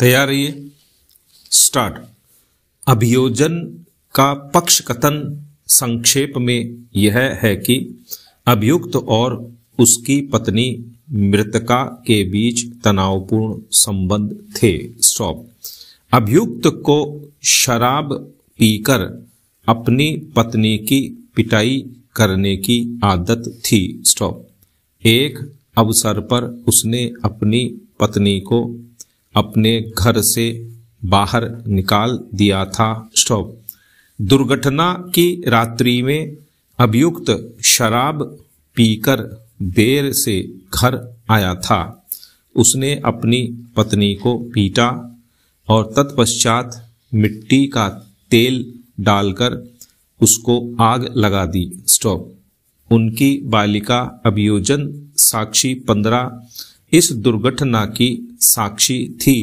तैयार रहिए। स्टार्ट। अभियोजन का पक्ष कथन संक्षेप में यह है कि अभियुक्त और उसकी पत्नी मृतका के बीच तनावपूर्ण संबंध थे। स्टॉप। अभियुक्त को शराब पीकर अपनी पत्नी की पिटाई करने की आदत थी। स्टॉप। एक अवसर पर उसने अपनी पत्नी को अपने घर से बाहर निकाल दिया था। स्टॉप। दुर्घटना की रात्रि में अभियुक्त शराब पीकर देर से घर आया था। उसने अपनी पत्नी को पीटा और तत्पश्चात मिट्टी का तेल डालकर उसको आग लगा दी। स्टॉप। उनकी बालिका अभियोजन साक्षी 15 इस दुर्घटना की साक्षी थी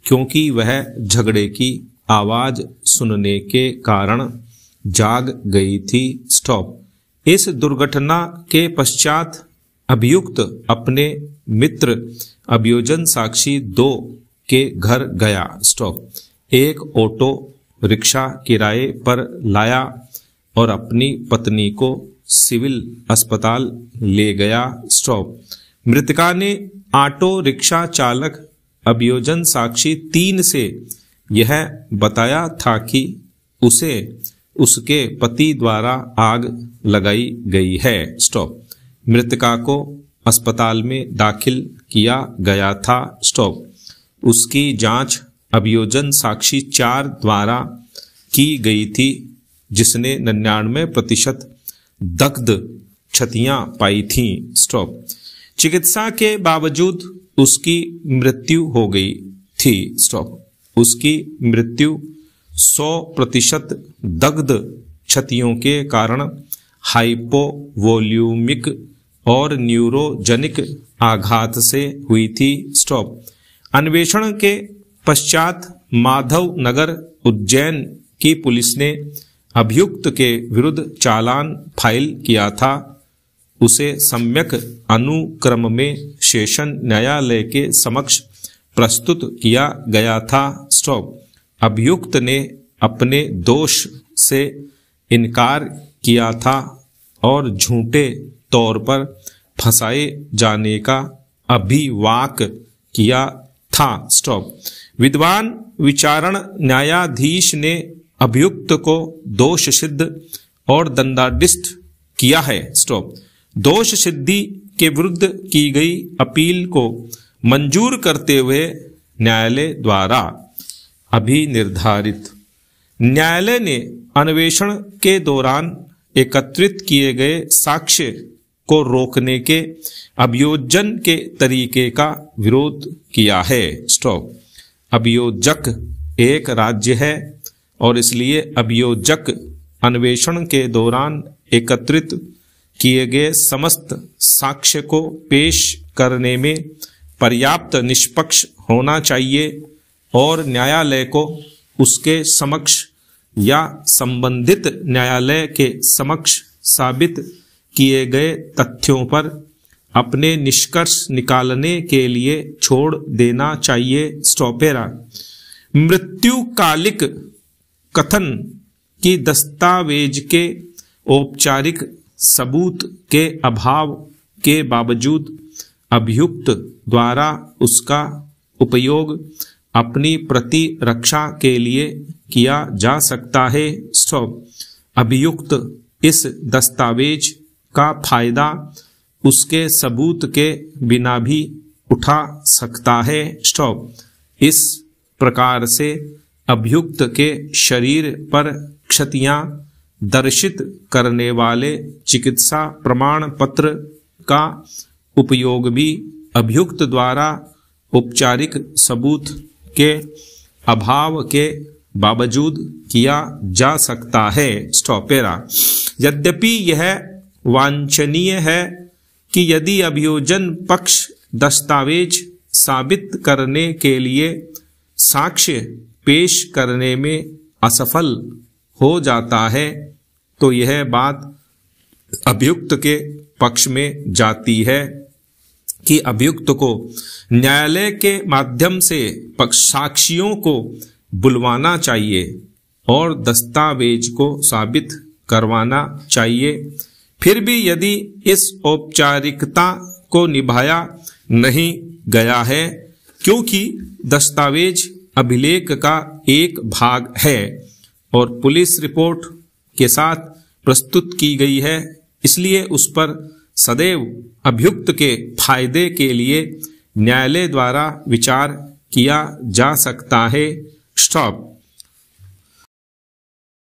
क्योंकि वह झगड़े की आवाज सुनने के कारण जाग गई थी। स्टॉप। इस दुर्घटना के पश्चात अभियुक्त अपने मित्र अभियोजन साक्षी 2 के घर गया। स्टॉप। एक ऑटो रिक्शा किराए पर लाया और अपनी पत्नी को सिविल अस्पताल ले गया। स्टॉप। मृतका ने ऑटो रिक्शा चालक अभियोजन साक्षी 3 से यह बताया था कि उसे उसके पति द्वारा आग लगाई गई है। स्टॉप। मृतका को अस्पताल में दाखिल किया गया था। स्टॉप। उसकी जांच अभियोजन साक्षी 4 द्वारा की गई थी जिसने 99% दग्ध क्षतियां पाई थीं। स्टॉप। चिकित्सा के बावजूद उसकी मृत्यु हो गई थी। स्टॉप। उसकी मृत्यु 100% दग्ध क्षतियों के कारण हाइपोवोल्यूमिक और न्यूरोजेनिक आघात से हुई थी। स्टॉप। अन्वेषण के पश्चात माधव नगर उज्जैन की पुलिस ने अभियुक्त के विरुद्ध चालान फाइल किया था। उसे सम्यक अनुक्रम में सेशन न्यायालय के समक्ष प्रस्तुत किया गया था। स्टॉप। अभियुक्त ने अपने दोष से इनकार किया था और झूठे तौर पर फंसाए जाने का अभिवाक किया था। स्टॉप। विद्वान विचारण न्यायाधीश ने अभियुक्त को दोष सिद्ध और दंडाधिष्ठ किया है। स्टॉप। दोष सिद्धि के विरुद्ध की गई अपील को मंजूर करते हुए न्यायालय द्वारा अभिनिर्धारित न्यायालय ने अन्वेषण के दौरान एकत्रित किए गए साक्ष्य को रोकने के अभियोजन के तरीके का विरोध किया है। स्टॉप। अभियोजक एक राज्य है और इसलिए अभियोजक अन्वेषण के दौरान एकत्रित किए गए समस्त साक्ष्य को पेश करने में पर्याप्त निष्पक्ष होना चाहिए और न्यायालय को उसके समक्ष या संबंधित न्यायालय के समक्ष साबित किए गए तथ्यों पर अपने निष्कर्ष निकालने के लिए छोड़ देना चाहिए। स्टॉपेरा। मृत्युकालिक कथन की दस्तावेज के औपचारिक सबूत के अभाव के बावजूद अभियुक्त द्वारा उसका उपयोग अपनी प्रतिरक्षा के लिए किया जा सकता है। स्टॉप। अभियुक्त इस दस्तावेज का फायदा उसके सबूत के बिना भी उठा सकता है। स्टॉप। इस प्रकार से अभियुक्त के शरीर पर क्षतियां दर्शित करने वाले चिकित्सा प्रमाण पत्र का उपयोग भी अभियुक्त द्वारा औपचारिक सबूत के अभाव के बावजूद किया जा सकता है। स्टॉपेरा। यद्यपि यह वांछनीय है कि यदि अभियोजन पक्ष दस्तावेज साबित करने के लिए साक्ष्य पेश करने में असफल हो जाता है तो यह बात अभियुक्त के पक्ष में जाती है कि अभियुक्त को न्यायालय के माध्यम से साक्षियों को बुलवाना चाहिए और दस्तावेज को साबित करवाना चाहिए। फिर भी यदि इस औपचारिकता को निभाया नहीं गया है, क्योंकि दस्तावेज अभिलेख का एक भाग है और पुलिस रिपोर्ट के साथ प्रस्तुत की गई है, इसलिए उस पर सदैव अभियुक्त के फायदे के लिए न्यायालय द्वारा विचार किया जा सकता है। स्टॉप।